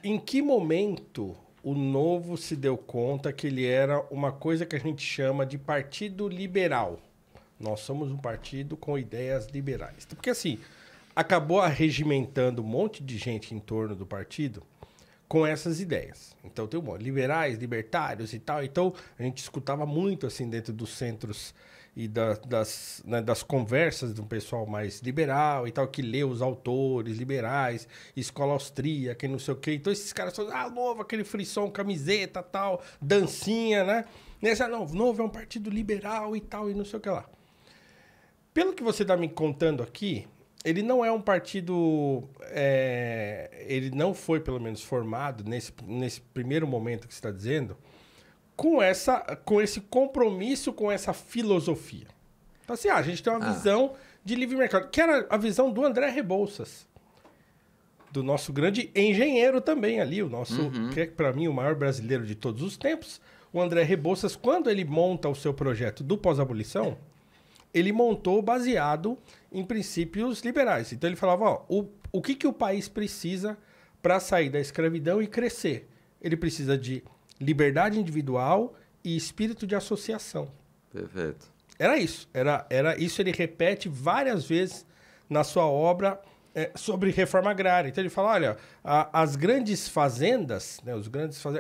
em que momento o Novo se deu conta que ele era uma coisa que a gente chama de partido liberal? Nós somos um partido com ideias liberais. Porque assim, acabou arregimentando um monte de gente em torno do partido com essas ideias. Então tem um monte, liberais, libertários e tal. Então a gente escutava muito assim dentro dos centros e das conversas de um pessoal mais liberal e tal, que lê os autores liberais, escola austríaca e não sei o quê. Então esses caras falam, Novo, aquele frisson, camiseta, tal, dancinha, né? Não, Novo é um partido liberal e tal, e não sei o que lá. Pelo que você está me contando aqui, ele não é um partido... ele não foi, pelo menos, formado nesse primeiro momento que você está dizendo, com esse compromisso com essa filosofia. Então, assim, a gente tem uma visão de livre mercado, que era a visão do André Rebouças, do nosso grande engenheiro também ali, o nosso, que é, para mim, o maior brasileiro de todos os tempos. O André Rebouças, quando ele monta o seu projeto do pós-abolição, ele montou baseado em princípios liberais. Então, ele falava, o que o país precisa para sair da escravidão e crescer? Ele precisa de liberdade individual e espírito de associação. Perfeito. Era isso. Era isso, ele repete várias vezes na sua obra sobre reforma agrária. Então ele fala, olha, as grandes fazendas, né,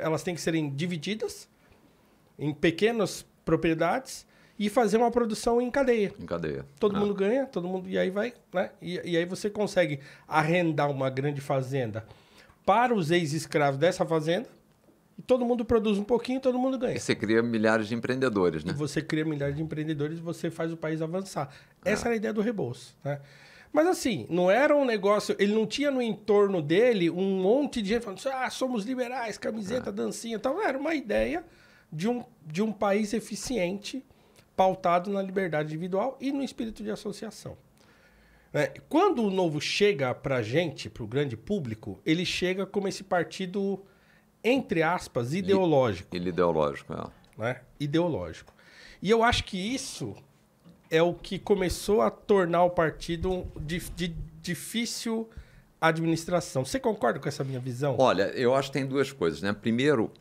elas têm que serem divididas em pequenas propriedades e fazer uma produção em cadeia. Em cadeia. Todo mundo ganha, todo mundo... E aí vai, né? E aí você consegue arrendar uma grande fazenda para os ex-escravos dessa fazenda. E todo mundo produz um pouquinho, todo mundo ganha. E você cria milhares de empreendedores, né? E você cria milhares de empreendedores e você faz o país avançar. Essa era a ideia do Rebouças, né? Mas assim, não era um negócio... Ele não tinha no entorno dele um monte de gente falando assim, somos liberais, camiseta, dancinha e tal. Era uma ideia de um país eficiente, pautado na liberdade individual e no espírito de associação. Quando o Novo chega pra gente, pro grande público, ele chega como esse partido... entre aspas, ideológico. Ideológico, né? Ideológico. E eu acho que isso é o que começou a tornar o partido de difícil administração. Você concorda com essa minha visão? Olha, eu acho que tem duas coisas, né? Primeiro,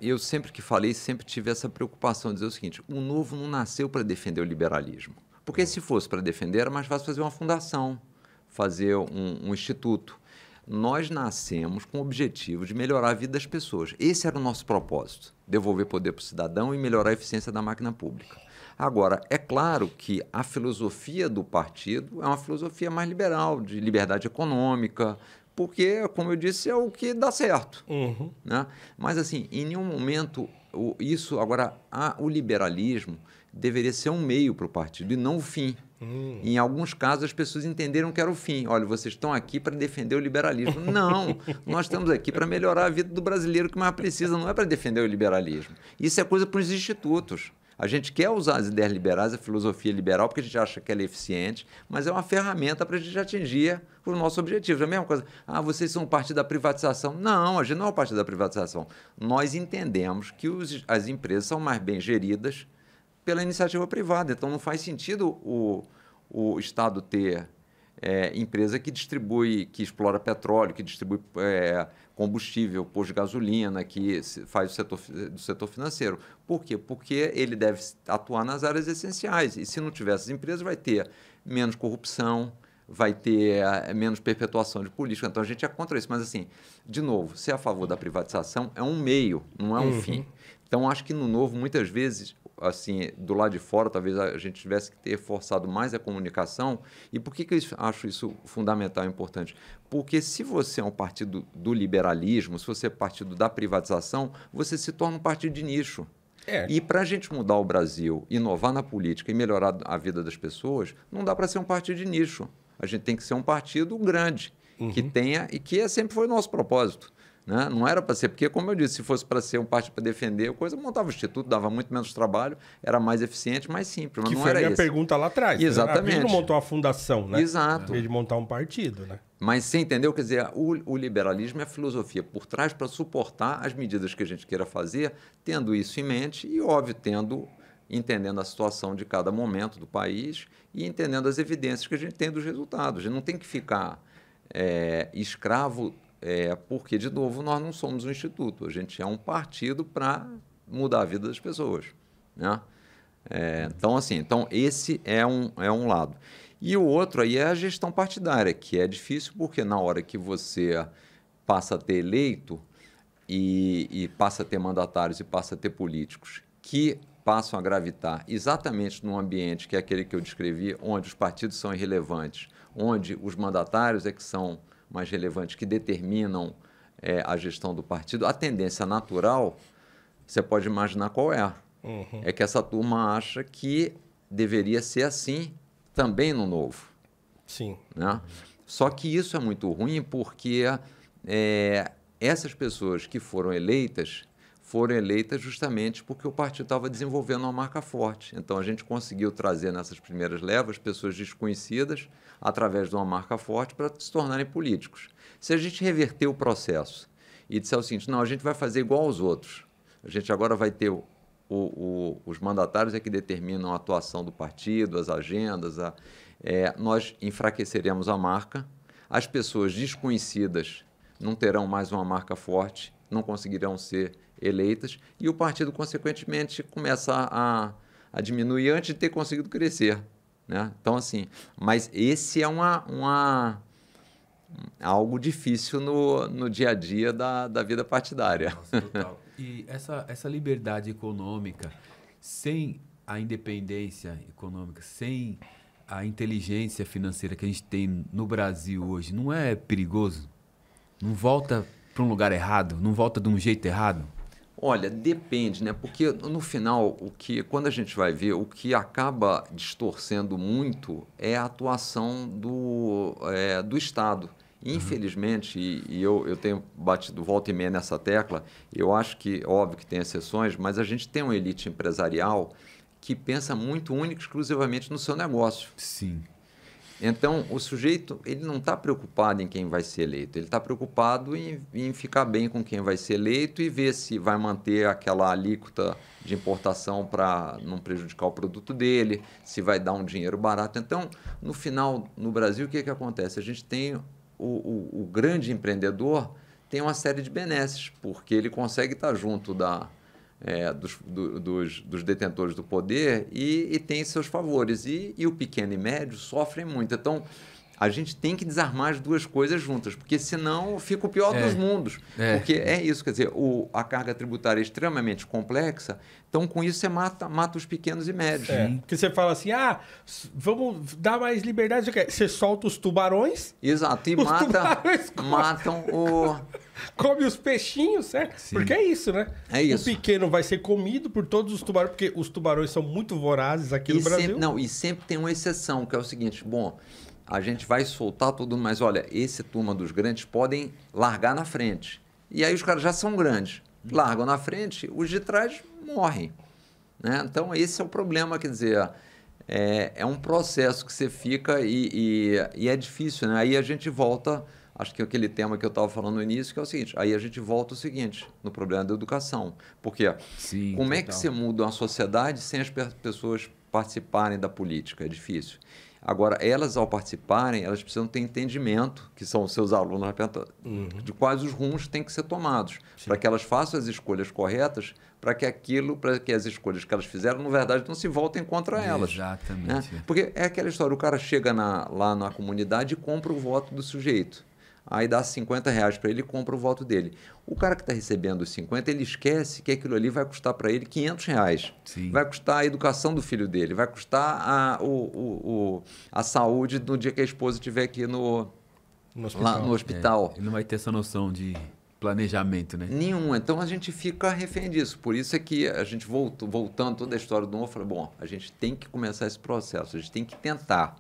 eu sempre que falei, sempre tive essa preocupação de dizer o seguinte, o Novo não nasceu para defender o liberalismo. Porque se fosse para defender, era mais fácil fazer uma fundação, fazer um instituto. Nós nascemos com o objetivo de melhorar a vida das pessoas. Esse era o nosso propósito, devolver poder para o cidadão e melhorar a eficiência da máquina pública. Agora, é claro que a filosofia do partido é uma filosofia mais liberal, de liberdade econômica, porque, como eu disse, é o que dá certo. Né? Mas, assim, em nenhum momento, o liberalismo deveria ser um meio para o partido e não o fim. Em alguns casos, as pessoas entenderam que era o fim. Olha, vocês estão aqui para defender o liberalismo. Não, nós estamos aqui para melhorar a vida do brasileiro que mais precisa, não é para defender o liberalismo. Isso é coisa para os institutos. A gente quer usar as ideias liberais, a filosofia liberal, porque a gente acha que ela é eficiente, mas é uma ferramenta para a gente atingir os nossos objetivos. É a mesma coisa, vocês são o partido da privatização. Não, a gente não é o partido da privatização. Nós entendemos que as empresas são mais bem geridas pela iniciativa privada. Então, não faz sentido o Estado ter empresa que distribui, que explora petróleo, que distribui combustível, posto de gasolina, que faz do setor financeiro. Por quê? Porque ele deve atuar nas áreas essenciais. E se não tiver essas empresas, vai ter menos corrupção, vai ter menos perpetuação de política. Então, a gente é contra isso. Mas, assim, de novo, ser a favor da privatização é um meio, não é um fim. Então, acho que no Novo, muitas vezes, assim, do lado de fora, talvez a gente tivesse que ter forçado mais a comunicação. E por que eu acho isso fundamental e importante? Porque se você é um partido do liberalismo, se você é partido da privatização, você se torna um partido de nicho. E para a gente mudar o Brasil, inovar na política e melhorar a vida das pessoas, não dá para ser um partido de nicho. A gente tem que ser um partido grande, que tenha, e que sempre foi o nosso propósito. Né? Não era para ser, porque, como eu disse, se fosse para ser um partido para defender, a coisa montava o instituto, dava muito menos trabalho, era mais eficiente, mais simples, mas que não foi era isso. A minha pergunta lá atrás. Exatamente. A gente não montou uma fundação, né? Exato. Em vez de montar um partido, né? Mas você entendeu? Quer dizer, o liberalismo é a filosofia por trás para suportar as medidas que a gente queira fazer, tendo isso em mente e, óbvio, entendendo a situação de cada momento do país e entendendo as evidências que a gente tem dos resultados. A gente não tem que ficar escravo porque, de novo, nós não somos um instituto, a gente é um partido para mudar a vida das pessoas, né? Então, assim, esse é um lado. E o outro aí é a gestão partidária, que é difícil porque na hora que você passa a ter eleito e passa a ter mandatários e passa a ter políticos que passam a gravitar exatamente num ambiente que é aquele que eu descrevi, onde os partidos são irrelevantes, onde os mandatários é que são mais relevantes, que determinam a gestão do partido, a tendência natural, você pode imaginar qual é. Uhum. É que essa turma acha que deveria ser assim também no novo. Sim. Né? Só que isso é muito ruim porque essas pessoas que foram eleitas justamente porque o partido estava desenvolvendo uma marca forte. Então, a gente conseguiu trazer nessas primeiras levas pessoas desconhecidas através de uma marca forte para se tornarem políticos. Se a gente reverter o processo e disser o seguinte, não, a gente vai fazer igual aos outros, a gente agora vai ter os mandatários que determinam a atuação do partido, as agendas, nós enfraqueceremos a marca, as pessoas desconhecidas não terão mais uma marca forte, não conseguirão ser eleitas e o partido, consequentemente, começa a diminuir antes de ter conseguido crescer. Né? Então, assim, mas esse é algo difícil no dia a dia da vida partidária. Nossa, total. E essa liberdade econômica, sem a independência econômica, sem a inteligência financeira que a gente tem no Brasil hoje, não é perigoso? Não volta para um lugar errado? Não volta de um jeito errado? Olha, depende, né? Porque no final, quando a gente vai ver, o que acaba distorcendo muito é a atuação do Estado. Infelizmente, e eu tenho batido volta e meia nessa tecla, eu acho que, óbvio que tem exceções, mas a gente tem uma elite empresarial que pensa muito única e exclusivamente no seu negócio. Sim. Então, o sujeito ele não está preocupado em quem vai ser eleito, ele está preocupado em ficar bem com quem vai ser eleito e ver se vai manter aquela alíquota de importação para não prejudicar o produto dele, se vai dar um dinheiro barato. Então, no final, no Brasil, o que acontece? A gente tem o grande empreendedor tem uma série de benesses, porque ele consegue estar junto dos detentores do poder e tem seus favores. E o pequeno e médio sofrem muito. Então, a gente tem que desarmar as duas coisas juntas, porque senão fica o pior dos mundos. Porque é isso, quer dizer, a carga tributária é extremamente complexa, então com isso você mata os pequenos e médios. Porque você fala assim, vamos dar mais liberdade, você solta os tubarões. Exato, e matam o... Come os peixinhos, certo? Sim. Porque é isso, né? É isso. O pequeno vai ser comido por todos os tubarões, porque os tubarões são muito vorazes aqui no Brasil. E sempre tem uma exceção, que é o seguinte, bom, a gente vai soltar tudo, mas olha, esse turma dos grandes podem largar na frente. E aí os caras já são grandes, largam na frente, os de trás morrem. Né? Então, esse é o problema, quer dizer, é um processo que você fica e é difícil, né? Aí a gente volta... Acho que aquele tema que eu estava falando no início, que é o seguinte, aí a gente volta ao seguinte, no problema da educação. Porque como é que você muda uma sociedade sem as pessoas participarem da política? É difícil. Agora, elas, ao participarem, elas precisam ter entendimento, que são os seus alunos, de quais os rumos têm que ser tomados, para que elas façam as escolhas corretas, para que as escolhas que elas fizeram, na verdade, não se voltem contra elas. Exatamente. Né? Porque é aquela história, o cara chega lá na comunidade e compra o voto do sujeito. Aí dá R$50 para ele e compra o voto dele. O cara que está recebendo os 50, ele esquece que aquilo ali vai custar para ele R$500. Sim. Vai custar a educação do filho dele, vai custar a saúde no dia que a esposa estiver aqui no hospital. Ele não vai ter essa noção de planejamento, né? Nenhum. Então a gente fica refém disso. Por isso é que a gente, voltando toda a história do novo, falou, bom, a gente tem que começar esse processo, a gente tem que tentar.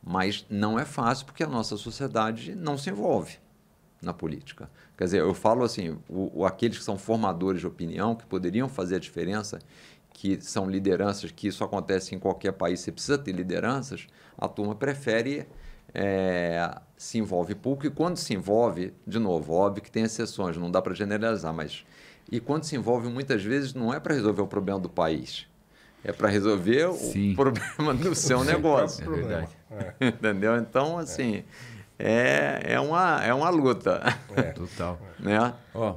Mas não é fácil porque a nossa sociedade não se envolve na política. Quer dizer, eu falo assim, aqueles que são formadores de opinião, que poderiam fazer a diferença, que são lideranças, que isso acontece em qualquer país, você precisa ter lideranças, a turma prefere se envolve pouco. E quando se envolve, de novo, óbvio que tem exceções, não dá para generalizar, mas... E quando se envolve, muitas vezes, não é para resolver o problema do país, é para resolver o problema do seu negócio. É verdade. Entendeu? Então, assim, é uma luta. Total. Né? Ó,